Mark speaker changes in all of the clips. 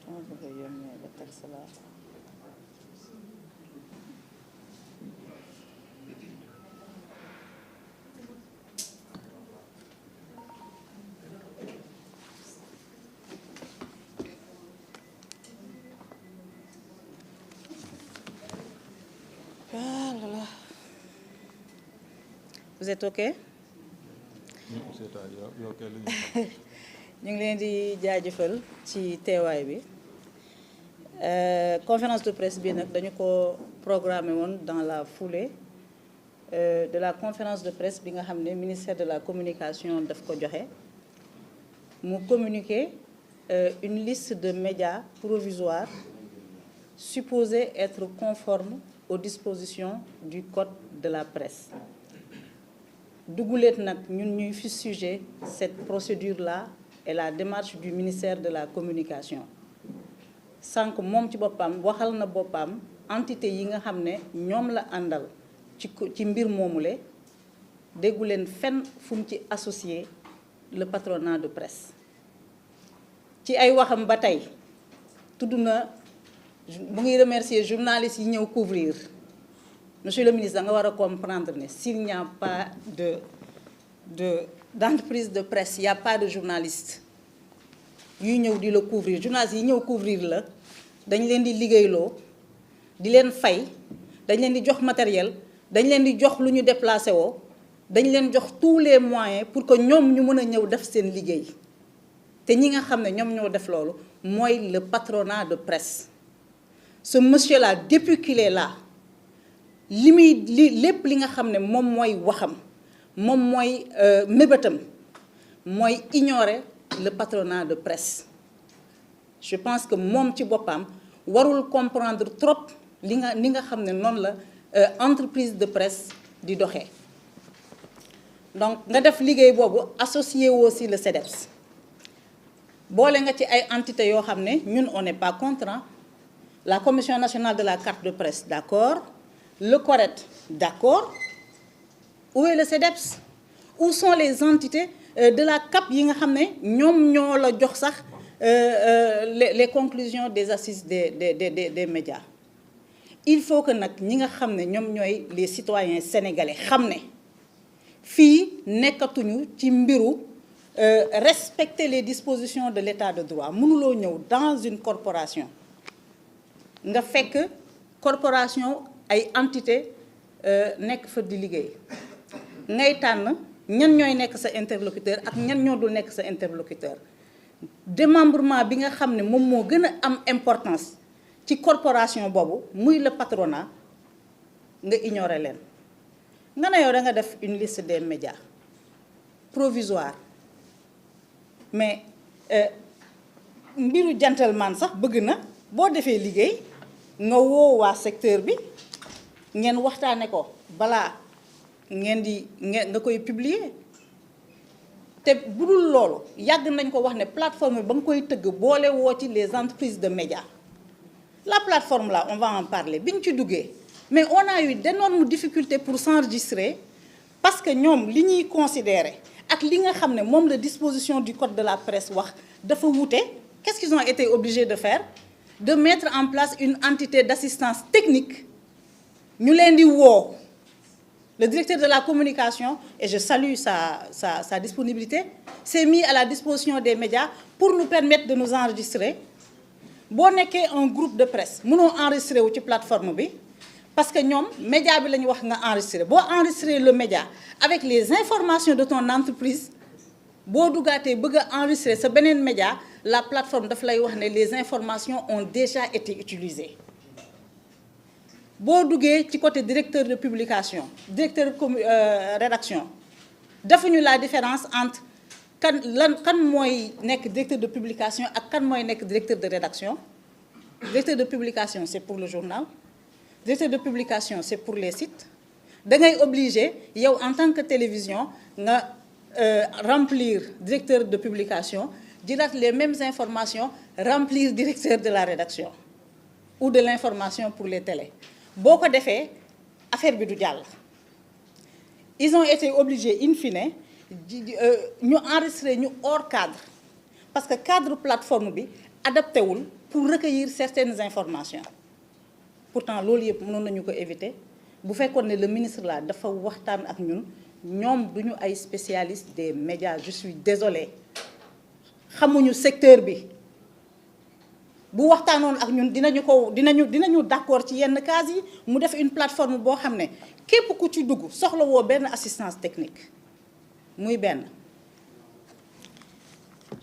Speaker 1: dama bëgg a yónnee le texte là. Ah là là. Vous êtes OK? ñu ngi leen di jaajëfal ci teewaay bi conférence de presse bi nag dañu ko programmé woon dans la foulée de la conférence de presse bi nga xam ne ministère de la communication daf ko joxe mu communiquer une liste de médias provisoires supposés être conformes aux dispositions du code de la presse. duguleet nag ñun ñuy fustiger cette procédure-là et la démarche du ministère de la communication sànq moom ci boppam waxal na boppam entité yi nga xam ne ñoom la àndal ci mbir moomule déggu leen fenn fu mu ci associé le patronat de presse ci ay waxam ba tey tudd na mu ngi remercier journalistes yi ñëw couvrir. Monsieur le ministre, da nga war a comprendre ne s'il n'y a pas d'entreprise de presse, il n'y a pas de journaliste yuy ñëw di la couvrir journalistes yi ñëw couvrir la dañ leen di liggéeyloo di leen fay dañ leen di jox matériel dañ leen di jox lu ñu déplacé woo dañ leen jox tous les moyens pour que ñoom ñu mën a ñëw def seen liggéey te ñi nga xam ne ñoom ñoo def loolu mooy le patronat de presse. Ce monsieur-là, depuis qu'il est là, lépp li nga xam ne moom mooy waxam moom mooy mébétam mooy ignorer le patronat de presse. Je pense que moom ci boppam warul comprendre trop li nga xam ne noonu la entreprise de presse di doxee. Donc nga def liggéey boobu associé aussi le CEDEPS boole nga ci ay entités yoo xam ne ñun on n'est pas contre. La Commission nationale de la carte de presse, d'accord. Le CORED, d'accord. Où est le CEDEPS? Où sont les entités de la CAP yi nga xam ne ñoom ñoo la jox sax les conclusions des assises des médias? Il faut que nag ñi nga xam ne ñoom ñooy les citoyens sénégalais xam ne fii nekkatuñu ci mbiru respecter les dispositions de l'état de droit. Mënuloo ñëw dans une corporation nga fekk corporation ay entité nekk fa di liggéey ngay tànn ñan ñooy nekk sa interlocuteur ak ñan ñoo dul nekk sa interlocuteur. Démembrement bi nga xam ne moom moo gën a am importance ci corporation boobu muy le patronat nga ignorer leen nga ne yow da nga def une liste des médias provisoire mais mbiru gentleman sax bëgg na boo defee liggéey nga woo waa secteur bi ngeen waxtaane ko balaa nga koy publier te bu dul loolu yàgg nañ ko wax ne plateforme ba nga koy tëgg boole woo ci les entreprises de médias. La plateforme là on va en parler bi ñu ci duggee mais on a eu d'énormes difficultés pour s'enregistrer parce que ñoom li ñuy considérer ak li nga xam ne moom la disposition du code de la presse wax dafa wuute. Qu'est-ce qu'ils ont été obligés de faire? De mettre en place une entité d'assistance technique. Ñu leen di woo le directeur de la communication, et je salue sa disponibilité, s'est mis à la disposition des médias pour nous permettre de nous enregistrer. Boo nekkee un groupe de presse mënoo enregistrer wu ci plateforme bi parce que ñoom média bi la ñu wax nga enregistrer boo enregistrer le média avec les informations de ton entreprise boo duggaatee bëgg a enregistrer sa beneen média la plateforme daf lay wax ne les informations ont déjà été utilisées. Boo duggee ci côté directeur de publication directeur de rédaction defuñu la différence entre kan mooy nekk directeur de publication ak kan mooy nekk directeur de rédaction. Directeur de publication c'est pour le journal, directeur de publication c'est pour les sites. Da ngay obligé yow en tant que télévision nga remplir directeur de publication jëlaat les mêmes informations remplir directeur de la rédaction ou de l'information pour les télés. Boo ko defee affaire bi du jàll. Ils ont été obligés in fine ñu enregistrer ñu hors cadre parce que cadre plateforme bi adapté wul pour recueillir certaines informations pourtant loolu yëpp mënoon nañu ko éviter bu fekkoon ne le ministre là dafa waxtaan ak ñun ñoom duñu ay spécialistes des médias je suis désolée xamuñu secteur bi bu waxtaanoon ak ñun dinañu d'accord ci yenn cas yi mu def une plateforme boo xam ne képp ku ci dugg soxla woo benn assistance technique muy benn.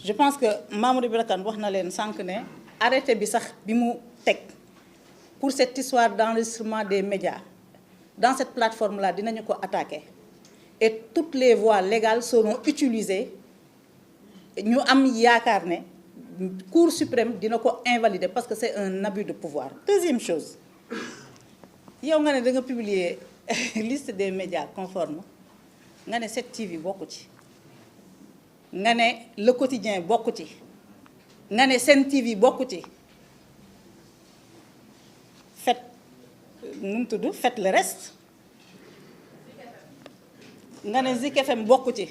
Speaker 1: je pense que Mamadou Ibra Kane wax na leen sànq ne arrêté bi sax bi mu teg pour cette histoire d'enregistrement des médias dans cette plateforme là dinañu ko attaquer et toutes les voies légales seront utilisées ñu am yaakaar ne Cour suprême dina ko invalider parce que c'est un abus de pouvoir. Deuxième chose yow nga ne da nga publier liste des médias conformes nga ne 7TV bokku ci nga ne Le Quotidien bokku ci nga ne Sen TV bokku ci faites le reste nga ne Zik FM bokku ci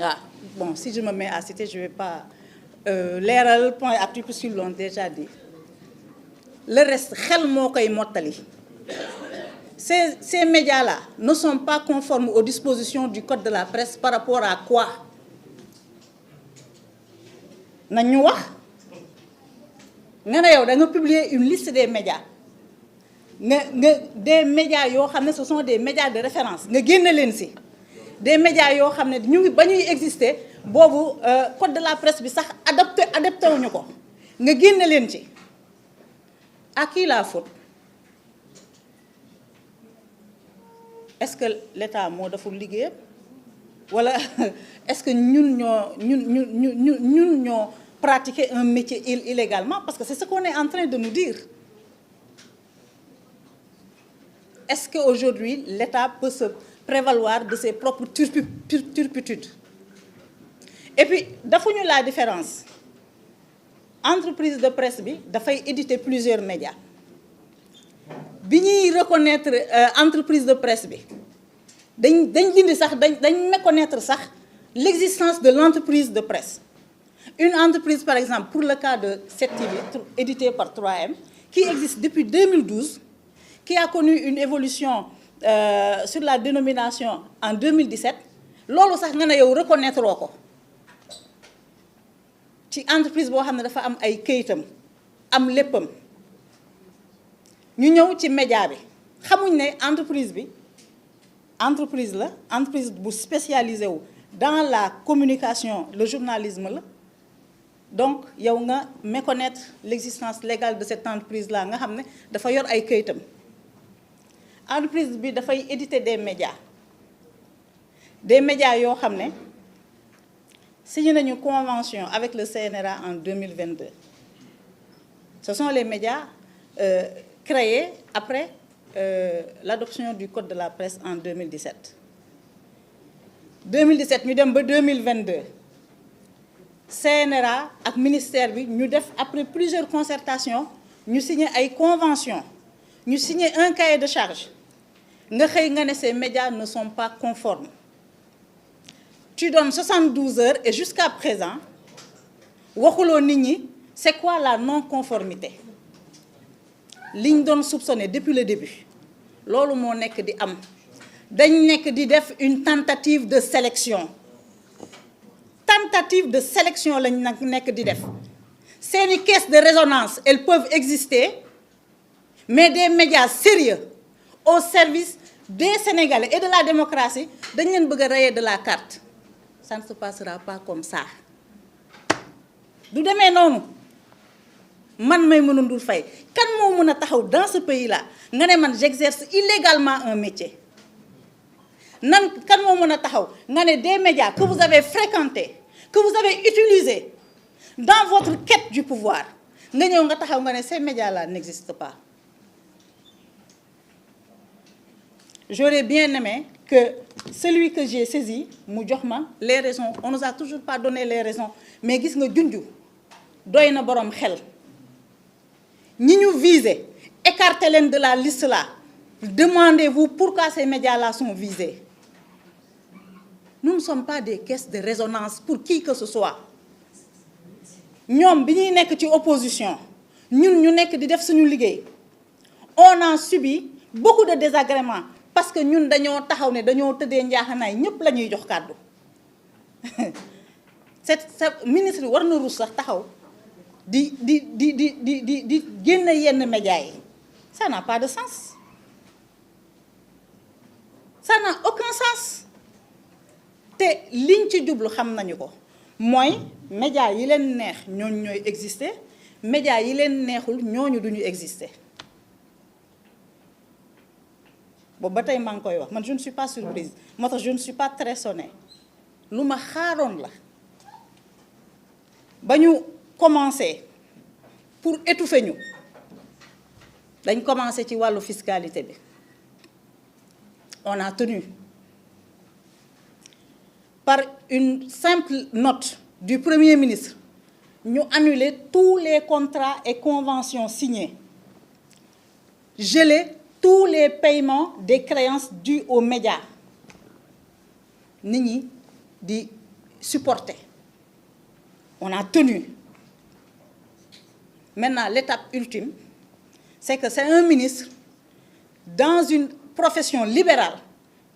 Speaker 1: ah bon si je me mets à citer je vais pas leeral point actu puisqu'ils l'ont déjà dit le reste xel moo koy mottali ces médias-là ne sont pas conformes aux dispositions du code de la presse par rapport à quoi nañ ñu wax nga ne yow da nga publier une liste des médias nga des médias yoo xam ne ce sont des médias de référence nga génne leen ci des médias yoo xam ne ñu ngi ba ñuy exister boobu code de la presse bi sax adapté wuñu ko nga génne leen ci à qui la faute est-ce que l'État moo deful liggéeyam wala est-ce que ñun ñoo pratiquer un métier illégalement parce que c'est ce qu'on est en train de nous dire. Est-ce qu'aujourd'hui l'État peut se prévaloir de ses propres turpitudes? Et puis defuñu la différence entreprise de presse bi dafay éditer plusieurs médias bi ñuy reconnaître entreprise de presse bi dañ dindi sax dañ méconnaître sax l'existence de l'entreprise de presse. Une entreprise par exemple pour le cas de 7TV édité par 3M qui existe depuis 2012 qui a connu une évolution sur la dénomination en 2017 loolu sax nga ne yow reconnaître oo ko ci entreprise boo xam ne dafa am ay këyitam am léppam ñu ñëw ci média bi xamuñ ne entreprise bu spécialisée wu dans la communication le journalisme la donc yow nga méconnaître l'existence légale de cette entreprise là nga xam ne dafa yor ay këyitam entreprise bi dafay éditer des médias yoo xam ne signé nañu convention avec le CNRA en 2022 ce sont les médias créés après l'adoption du code de la presse en 2017 ñu dem ba 2022 CNRA ak ministère bi ñu def après plusieurs concertations ñu signé ay convention ñu signé un cahier de charge nga xëy nga ne ces médias ne sont pas conformes tu donnes 72 heures et jusqu'à présent waxuloo nit ñi c'est quoi la non-conformité liñ doon soupçonné depuis le début loolu moo nekk di am dañ nekk di def une tentative de sélection lañ nag nekk di def seeni caisse de résonance elles peuvent exister mais des médias sérieux au service des Sénégalais et de la démocratie dañ leen bëgg a rayer de la carte ça ne se passera pas comme ça du demee noonu man Maïmouna Ndour Faye kan moo mën a taxaw dans ce pays là nga ne man j'exerce illégalement un métier kan moo mën a taxaw nga ne des médias que vous avez fréquentés que vous avez utilisés dans votre quête du pouvoir nga ñëw nga taxaw nga ne ces médias là n'existent pas. J'aurais bien aimé que celui que j'ai saisi mu jox ma les raisons on nous a toujours pas donné les raisons mais gis nga junju doy na boroom xel ñi ñu visé écartez leen de la liste là demandez-vous pourquoi ces médias là sont visés. Nous ne sommes pas des caisses de résonance pour qui que ce soit ñoom bi ñuy nekk ci opposition ñun ñu nekk di def suñu liggéey on a subi beaucoup de désagréments parce que ñun dañoo taxaw ne dañoo tëddee njaaxanaay ñëpp la ñuy jox kàddu c'est ministre war na ruus sax taxaw di génn yenn médias yi ça n'a pas de sens ça n'a aucun sens te liñ ci jublu xam nañu ko mooy médias yi leen neex ñooñu ñooy exister médias yi leen neexul ñooñu duñu exister boobu ba tey maa ngi koy wax man je ne suis pas surprise moo tax je ne suis pas très sonnée lu ma xaaroon la ba ñu commencé pour étouffer ñu dañ commencé ci wàllu fiscalité bi on a tenu par une simple note du Premier ministre ñu annuler tous les contrats et conventions signés geler tous les paiements des créances dues aux médias nit ñi di supporter on a tenu. Maintenant, l'étape ultime, c'est que c'est un ministre dans une profession libérale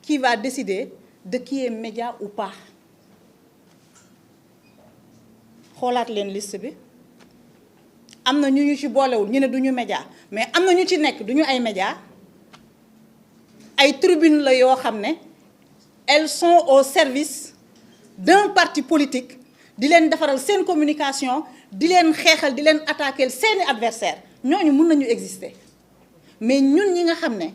Speaker 1: qui va décider de qui est média ou pas. xoolaat leen liste bi am na ñu ci boolewul ñu ne duñu média mais am na ñu ci nekk duñu ay média ay tribune la yoo xam ne elles sont au service d'un parti politique di leen defaral seen communication di leen xeexal di leen attaquer seeni adversaire ñooñu mën nañu exister mais ñun ñi nga xam ne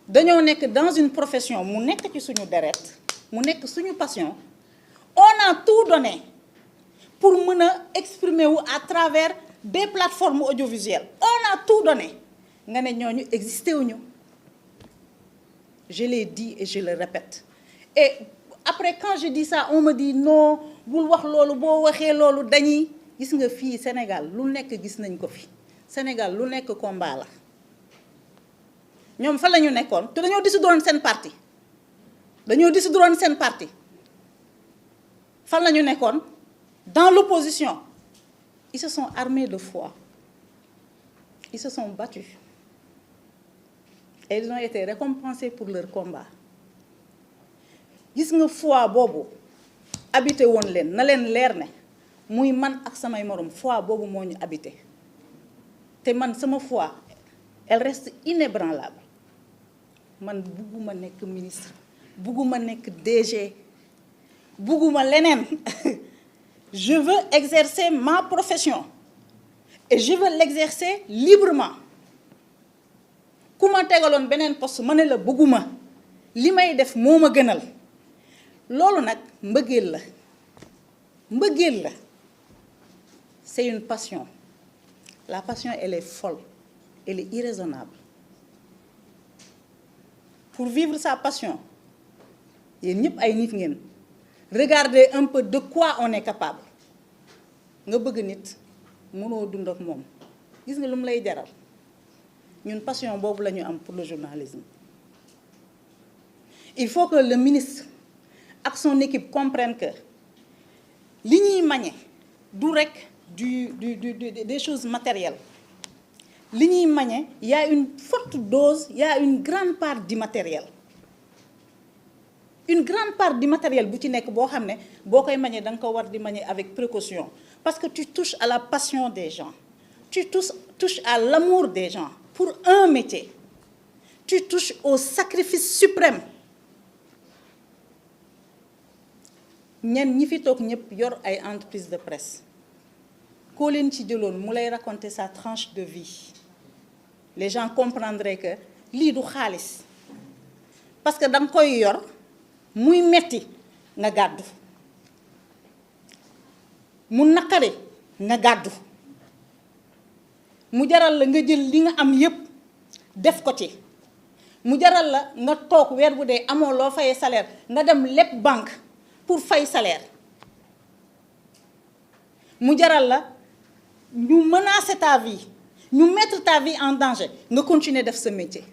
Speaker 1: dañoo nekk dans une profession mu nekk ci suñu deret mu nekk suñu passion on a tout donné pour mën a exprimer wu à travers des plateformes audiovisuelles on a tout donné nga ne ñooñu existé wuñu je l'ai dit et je le répète et après quand je dis ça on me dit non bul wax loolu boo waxee loolu dañuy gis nga fii Sénégal lu nekk gis nañ ko fi Sénégal lu nekk combat la ñoom fa la ñu nekkoon te dañoo dissoudre seen parti fan la ñu nekkoon dans l'opposition ils se sont armés de foi ils se sont battus et ils ont été récompensés pour leur combat gis nga foi boobu habité woon leen na leen leer ne muy man ak samay morom foi boobu moo ñu habité te man sama foi elle reste inébranlable man bugguma nekk ministre bugguma nekk DG bugguma leneen je veux exercer ma profession et je veux l'exercer librement ku ma tegaloon beneen poste ma ne la bugguma li may def moo ma gënal loolu nag mbëggeel la c'est une passion la passion elle est folle elle est irraisonnable pour vivre sa passion yéen ñëpp ay nit ngeen regardez un peu de quoi on est capable nga bëgg nit mënoo dund ak moom gis nga lu mu lay jaral ñun passion boobu la ñu am pour le journalisme il faut que le ministre ak son équipe comprennent que li ñuy mañe du rek des choses matérielles li ñuy mañe y a une forte dose y a une grande part d'immatériel une grande part d'immatériel bu ci nekk boo xam ne boo koy mañe da nga ko war di mañe avec précaution parce que tu touches à la passion des gens tu touches à l'amour des gens pour un métier tu touches au sacrifice suprême ñenn ñi fi toog ñëpp yor ay entreprise de presse koo leen ci jëloon mu lay raconter sa tranche de vie les gens comprendraient que lii du xaalis parce que da nga koy yor muy metti nga gàddu mu naqari nga gàddu mu jaral la nga jël li nga am yépp def ko ci mu jaral la nga toog weer bu dee amoo loo fayee salaire nga dem leb banque pour fay salaire mu jaral la ñu menacer ta vie ñu mettre ta vie en danger nga continuer def ce métier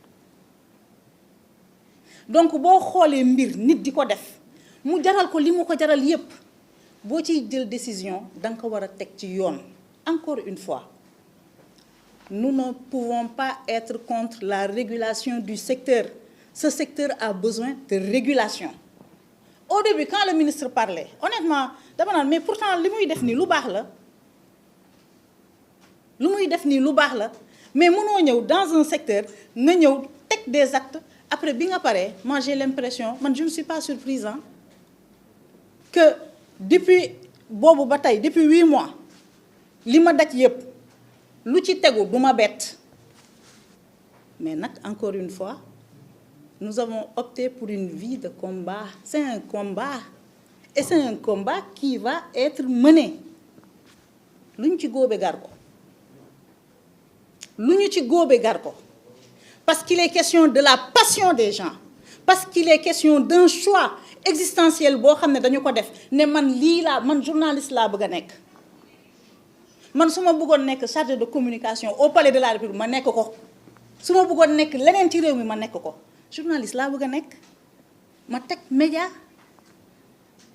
Speaker 1: donc boo xoolee mbir nit di ko def mu jaral ko li mu ko jaral yépp boo ciy jël décision da nga ko war a teg ci yoon. Encore une fois, nous ne pouvons pas être contre la régulation du secteur. Ce secteur a besoin de régulation. Au début, quand le ministre parlait, honnêtement, dama naan mais pourtant li muy def nii lu baax la. lu muy def nii lu baax la mais mënoo ñëw dans un secteur nga ñëw teg des actes après bi nga paree moi j'ai l'impression man je ne suis pas surprise hein, que depuis boobu ba tey depuis 8 mois li ma daj yëpp lu ci tegu du ma bett mais nag encore une fois nous avons opté pour une vie de combat. C'est un combat et c'est un combat qui va être mené lu ñu ci góobe gar ko lu ñu ci góobe gar ko parce qu'il est question de la passion des gens, parce qu'il est question d'un choix existentiel boo xam ne dañu ko def ne man lii laa man journaliste laa bëgg a nekk man su ma bëggoon nekk chargé de communication au palais de la République ma nekk ko su ma bëggoon nekk leneen ci réew mi ma nekk ko journaliste laa bëgg a nekk ma teg média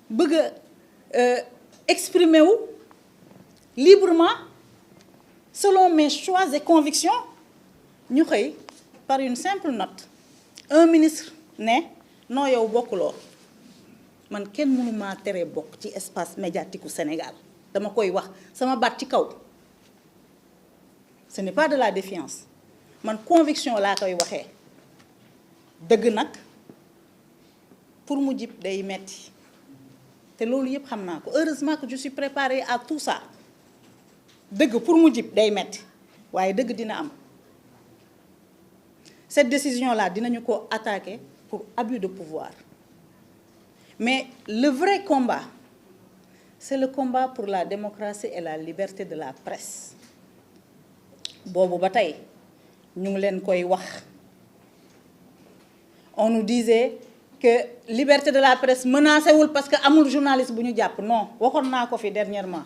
Speaker 1: bëgg a exprimer wu librement selon mes choix et convictions. Ñu xëy par une simple note un ministre ne non yow bokkuloo man kenn mënu maa tere bokk ci espace médiatique u Sénégal dama koy wax sama baat ci kaw ce n'est pas de la défiance man conviction laa koy waxee dëgg nag pour mu jib day metti te loolu yëpp xam naa ko heureusement que je suis préparée à tout ça dëgg pour mu jib day metti waaye dëgg dina am. Cette décision-là, dinañu ko attaquer pour abus de pouvoir. Mais le vrai combat, c'est le combat pour la démocratie et la liberté de la presse. Boobu ba tey ñu ngi leen koy wax. On nous disait que liberté de la presse menacé wul parce que amul journaliste bu ñu jàpp non waxoon naa ko fi dernièrement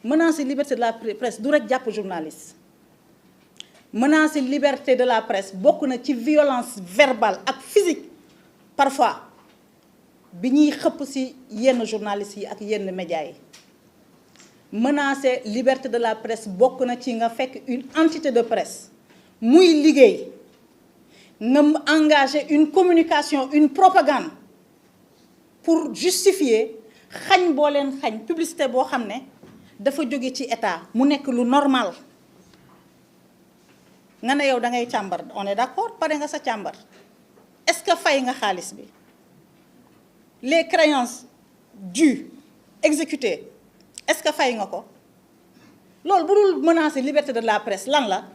Speaker 1: menacer liberté de la presse du rek jàpp journaliste. Menacer liberté de la presse bokk na ci violence verbale ak physique parfois bi ñuy xëpp ci yenn journalistes yi ak yenn médias yi. Menacer liberté de la presse bokk na ci nga fekk une entité de presse muy liggéey nga engager une communication une propagande pour justifier xañ boo leen xañ publicité boo xam ne dafa jóge ci état mu nekk lu normal. nga ne yow da ngay càmbar on est d'accord pare nga sa càmbar est-ce que fay nga xaalis bi les créances dues exécutées est-ce que fay nga ko loolu bu dul menacer liberté de la presse lan la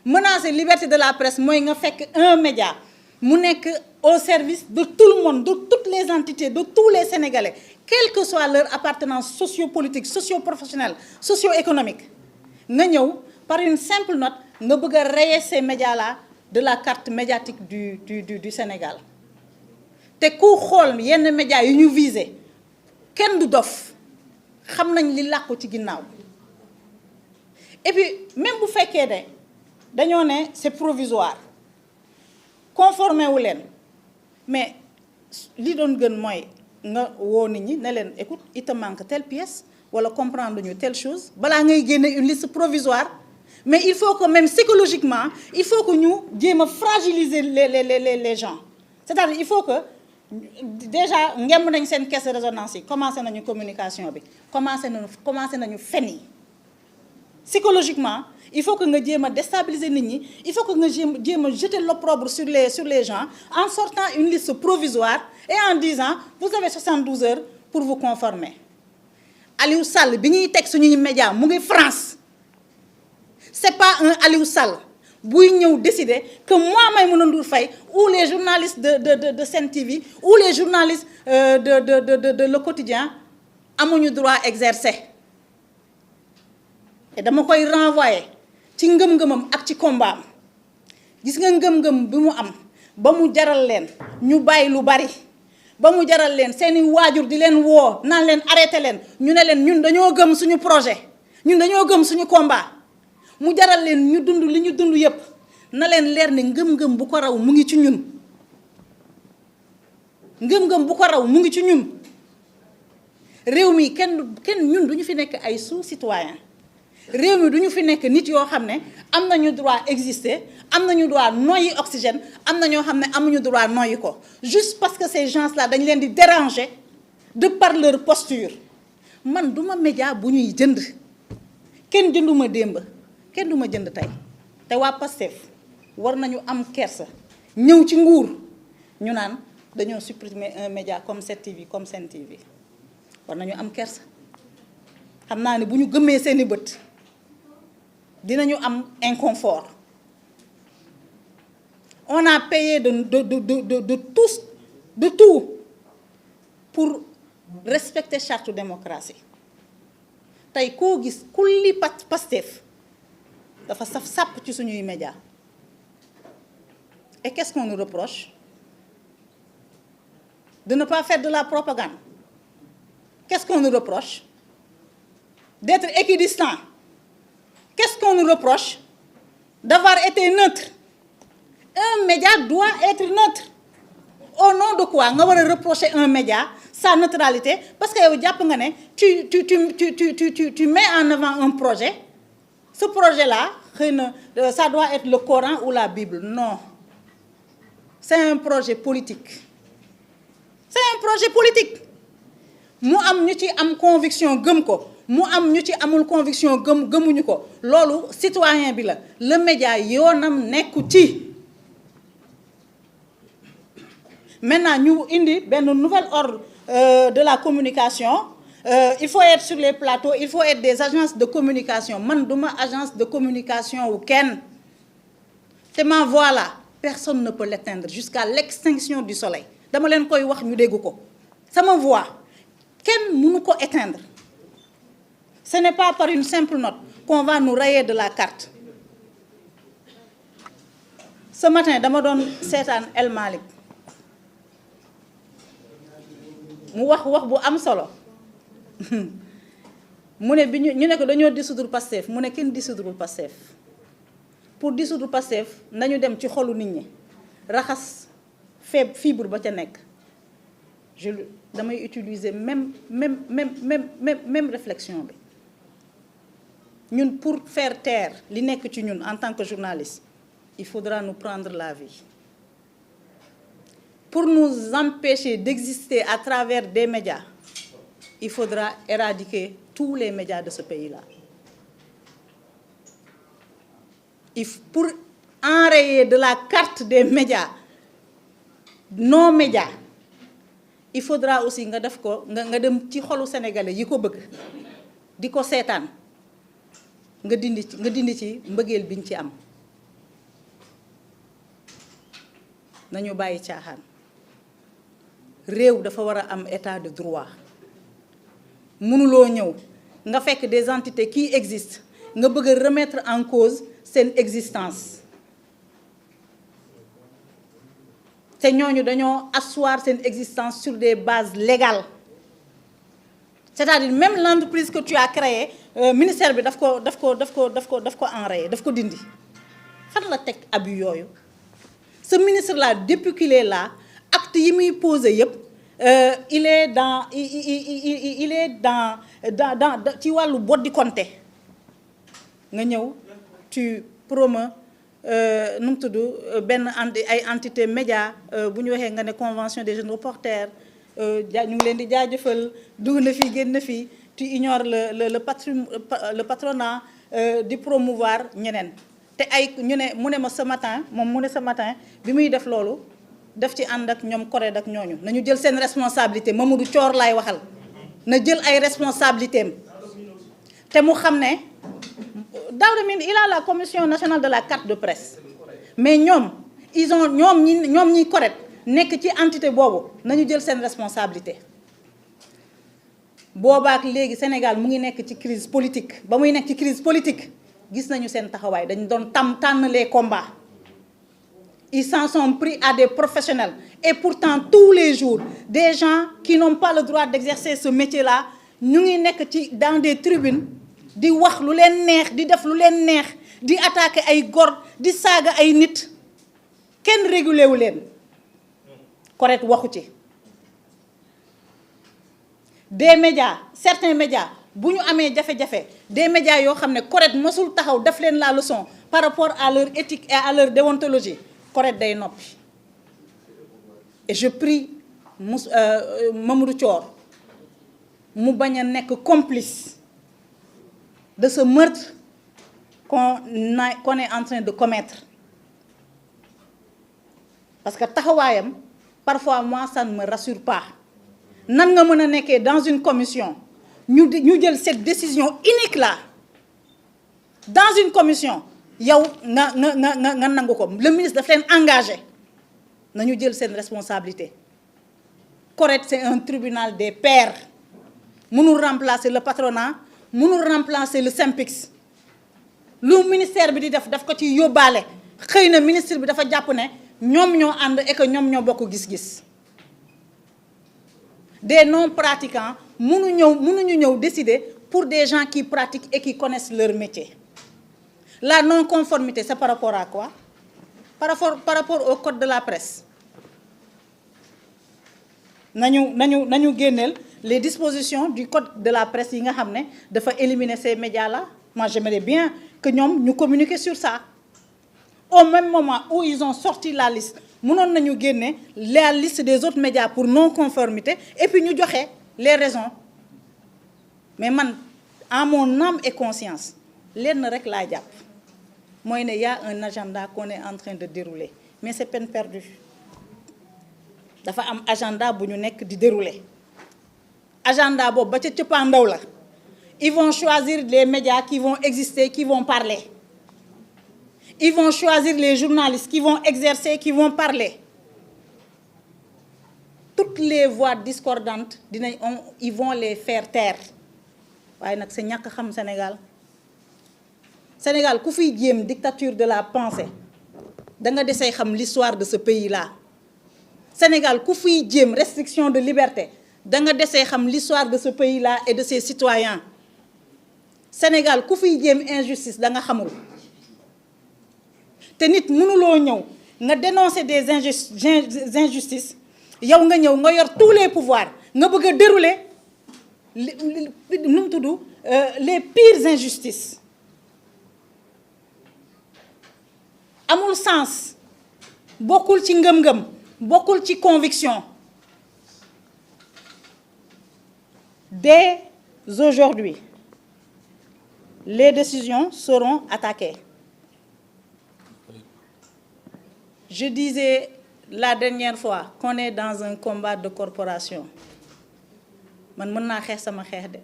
Speaker 1: menacer liberté de la presse mooy nga fekk un média mu nekk au service de tout le monde de toutes les entités de tous les Sénégalais quelle que soit leur appartenance sociopolitique socio-professionnelle socio-économique nga ñëw par une simple note nga bëgg a rayer ces médias-là de la carte médiatique du Sénégal te ku xool yenn médias yu ñu visé kenn du dof xam nañ li làqu ci ginnaaw et puis même bu fekkee ne dañoo ne c'est provisoire conformé wu leen mais li doon gën mooy nga woo nit ñi ne leen écoute il te manque telle pièce wala comprendre ñu telle chose balaa ngay génne une liste provisoire. Mais il faut que même psychologiquement, il faut que nous jéem fragiliser les gens. C'est-à-dire il faut que déjà ngem nañ seen caisse de résonance yi commencé nañu communication bi commencé nañu fen yi psychologiquement il faut que nga jéem a déstabiliser nit ñi il faut que nga jéem a jeter l'opprobre sur les gens en sortant une liste provisoire et en disant vous avez 72 heures pour vous conformer. Aliou Sall bi ñuy teg suñuy média mu ngi France. C'est pas un Aliou Sall buy ñëw décider que moi Maïmouna Ndour Faye ou les journalistes de Sen TV ou les journalistes de Le Quotidien amuñu droit exercer et dama koy renvoyer ci ngëm-ngëmam ak ci combat am gis nga ngëm-ngëm bi mu am ba mu jaral leen ñu bàyyi lu bari ba mu jaral leen seeni waajur di leen woo naan leen arrêté leen ñu ne leen ñun dañoo gëm suñu projet ñun dañoo gëm suñu combat mu jaral leen ñu dund li ñu dund yépp na leen leer ne ngëm-ngëm bu ko raw mu ngi ci ñun ngëm-ngëm bu ko raw mu ngi ci ñun réew mi kenn ñun duñu fi nekk ay sous-citoyens réew mi duñu fi nekk nit yoo xam ne am nañu droit exister am nañu droit noyyi oxygène am na ñoo xam ne amuñu droit noyyi ko juste parce que ces gens-là dañ leen di déranger de par leur posture man duma média bu ñuy jënd kenn jënduma démb kenn duma jënd tey te waa Pastef war nañu am kersa ñëw ci nguur ñu naan dañoo supprimer un média comme 7TV comme Sen TV war nañu am kersa xam naa ne bu ñu gëmmee seeni bët dinañu am inconfort. On a payé de tout pour respecter charte démocratie tey koo gis kulli Pastef dafa saf sàpp ci suñuy média et qu'est-ce qu'on nous reproche? De ne pas faire de la propagande. Qu'est-ce qu'on nous reproche? D'être équidistant. Qu'est-ce qu'on nous reproche? D'avoir été neutre. Un média doit être neutre. Au nom de quoi nga war a reprocher un média sa neutralité parce que yow jàpp nga ne tu mets en avant un projet. Ce projet-là xëy na ça doit être le Coran ou la Bible. Non, c'est un projet politique. C'est un projet politique. Mu am ñu ci am conviction gëm ko mu am ñu ci amul conviction gëmuñu ko loolu citoyen bi la le média yoonam nekku ci. Maintenant ñu indi benn nouvel ordre de la communication il faut être sur les plateaux il faut être des agences de communication man duma agence de communication wu kenn te ma voix là personne ne peut l'éteindre jusqu'à l'extinction du soleil dama leen koy wax ñu dégg ko sama voix kenn mënu ko éteindre ce n'est pas par une simple note qu'on va nous rayer de la carte. Ce matin dama doon seetaan El Malick mu wax bu am solo mu ne bi ñu ne ko dañoo dissoudre Pastef mu ne kenn dissoudre Pastef pour dissoudre Pastef nañu dem ci xolu nit ñi raxas fibre ba ca nekk damay utiliser même réflexion bi ñun pour faire taire li nekk ci ñun en tant que journaliste il faudra nous prendre la vie pour nous empêcher d'exister à travers des médias il faudra éradiquer tous les médias de ce pays-là. Pour enrayer de la carte des médias non médias il faudra aussi nga def ko nga dem ci xolu sénégalais yi ko bëgg di ko seetaan nga dindi ci mbëggeel biñ ci am nañu bàyyi caaxaan réew dafa war a am état de droit mënuloo ñëw nga fekk des entités qui existent nga bëgg a remettre en cause seen existence te ñooñu dañoo asseoir seen existence sur des bases légales c'est-à-dire même l'entreprise que tu as créée ministère bi daf ko enrayé daf ko dindi fan la teg abus yooyu ce ministre là depuis qu'il est là acte yi muy posé yëpp il est dans ci wàllu boddi konté nga ñëw tu promeus nu mu tudd benn ay entité média bu ñu waxee nga ne convention des jeunes reporters ñu ngi leen di jaajëfal dugg na fii génn na fii tu ignores le patronat di promouvoir ñeneen te ay ñu ne mu ne ma ce matin moom mu ne ce matin bi muy def loolu def ci ànd ak ñoom CORED ak ñooñu nañu jël seen responsabilité Mamadou Thior laay waxal na jël ay responsabilités am te mu xam ne Daouda Mine il a la commission nationale de la carte de presse mais ñoom ñoom ñi CORED nekk ci entité boobu nañu jël seen responsabilité boobaak léegi Sénégal mu ngi nekk ci crise politique ba muy nekk ci crise politique gis nañu seen taxawaay dañu doon tànn les combats ils s'en sont pris à des professionnels et pourtant tous les jours des gens qui n'ont pas le droit d'exercer ce métier-là ñu ngi nekk ci dans des tribunes di wax lu leen neex di def lu leen neex di attaquer ay góor di saaga ay nit kenn régulé wu leen correct waxu ci des médias certains médias bu ñu amee jafe-jafe des médias yoo xam ne CORED mosul taxaw def leen la leçon par rapport à leur éthique et à leur déontologie CORED day noppi. Et je prie Mamadou Thior mu bañ a nekk complice de ce meurtre qu'on est en train de commettre. Parce que taxawaayam parfois moi ça ne me rassure pas. Nan nga mën a nekkee dans une commission ñu jël cette décision unique là dans une commission yow nga nangu ko le ministre daf leen engagé nañu jël seen responsabilité. CORED c'est un tribunal des pairs mënul remplacer le patronat mënul remplacer le SYNPICS lu ministère bi di def daf ko ci yóbbaale xëy na ministre bi dafa jàpp ne ñoom ñoo ànd et que ñoom ñoo bokk gis-gis. Des non-pratiquants mënuñu ñëw décider pour des gens qui pratiquent et qui connaissent leur métier. La non-conformité c'est par rapport à quoi? Par rapport au code de la presse. nañu génneel les dispositions du code de la presse yi nga xam ne dafa éliminer ces médias là. Moi j'aimerais bien que ñoom ñu communiquer sur ça. Au même moment où ils ont sorti la liste mënoon nañu génne la liste des autres médias pour non-conformité et puis ñu joxe les raisons. Mais man à mon âme et conscience lenn rek laa jàpp mooy ne y a un agenda qu'on est en train de dérouler mais c'est peine perdue. Dafa am agenda bu ñu nekk di dérouler agenda boobu ba ca cëppaandaw la ils vont choisir les médias qui vont exister qui vont parler. Ils vont choisir les journalistes qui vont exercer, qui vont parler. Toutes les voix discordantes, ils vont les faire taire. waaye nag c'est ñàkk xam Sénégal. Sénégal ku fiy jéem dictature de la pensée da nga desee xam l'histoire de ce pays-là. Sénégal ku fiy jéem restriction de liberté da nga desee xam l'histoire de ce pays-là et de ses citoyens. Sénégal ku fiy jéem injustice da nga xamul. te nit mënuloo ñëw nga dénoncer des injustices yow nga ñëw nga yor tous les pouvoirs nga bëgg a dérouler nu mu tudd les pires injustices. Amul sens bokkul ci ngëm-ngëm bokkul ci conviction. Dès aujourd'hui les décisions seront attaquées. Je disais la dernière fois qu'on est dans un combat de corporation. Man mën naa xeex sama xeex de.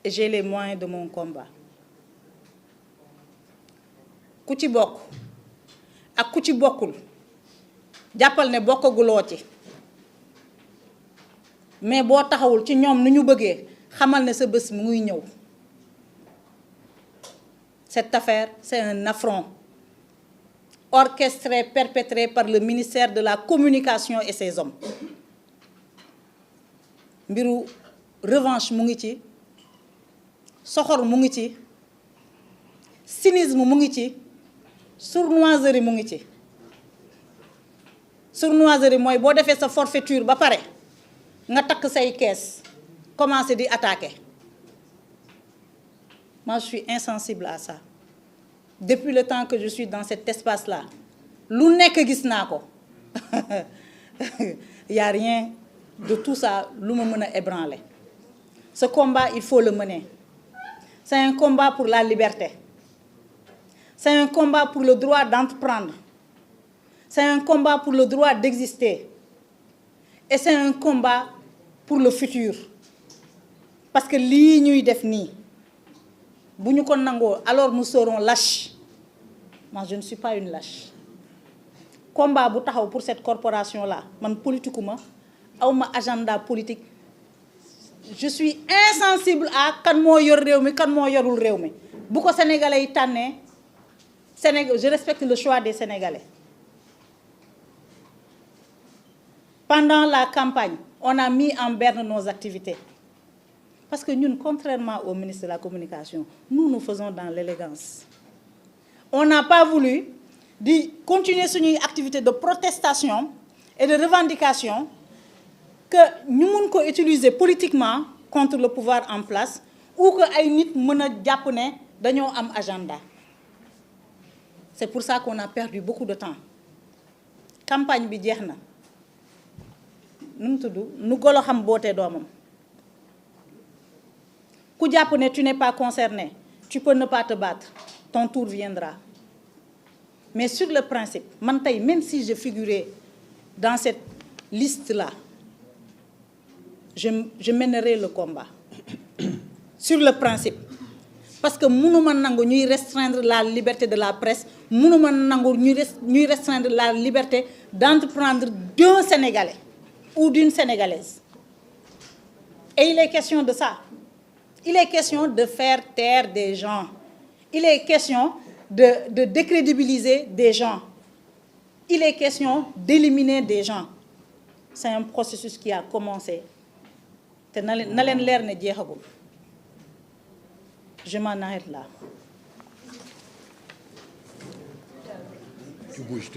Speaker 1: Et j'ai les moyens de mon combat. Ku ci bokk ak ku ci bokkul jàppal ne bokkaguloo ci. Mais boo taxawul ci ñoom nu ñu bëggee xamal ne sa bés mu ngi ñëw. Cette affaire, c'est un affront orchestré, perpétré par le ministère de la Communication et ses hommes. Mbiru revanche mu ngi ci, soxor mu ngi ci, cynisme mu ngi ci, sournoiserie mu ngi ci. Sournoiserie mooy boo defee sa forfaiture ba pare nga takk say kees commencer di attaquer. Moi je suis insensible à ça. Depuis le temps que je suis dans cet espace-là, lu nekk gis naa ko. Il y a rien de tout ça lu ma mën a ébranler. Ce combat, il faut le mener. C'est un combat pour la liberté. C'est un combat pour le droit d'entreprendre. C'est un combat pour le droit d'exister. Et c'est un combat pour le futur. Parce que lii ñuy def nii bu ñu ko nangoo alors nous serons lâches. Moi je ne suis pas une lâche. Combat bu taxaw pour cette corporation là man politiquement awma agenda politique. Je suis insensible à kan moo yor réew mi kan moo yorul réew mi bu ko sénégalais yi tànnee je respecte le choix des sénégalais. Pendant la campagne on a mis en berne nos activités. Parce que nous, contrairement au ministre de la Communication, nous faisons dans l'élégance. On n'a pas voulu continuer sur une activité de protestation et de revendication que ñu mun ko utiliser politiquement contre le pouvoir en place ou que ay nit mën a jàpp ne dañoo am agenda. C'est pour ça qu'on a perdu beaucoup de temps. Campagne bi jeex na nu mu tudd nu golo xam bootee doomam ku jàpp ne tu n'es pas concerné tu peux ne pas te battre ton tour viendra. Mais sur le principe man tey même si je figurais dans cette liste-là je mènerai le combat sur le principe parce que mënuma nangu ñuy restreindre la liberté de la presse mënuma nangu ñuy restreindre la liberté d'entreprendre d'un Sénégalais ou d'une Sénégalaise. Et il est question de ça. Il est question de faire taire des gens. Il est question de décrédibiliser des gens. Il est question d'éliminer des gens. C'est un processus qui a commencé. te na leen leer ne jeexagul. Je m'en arrête là.
Speaker 2: Tu bouges.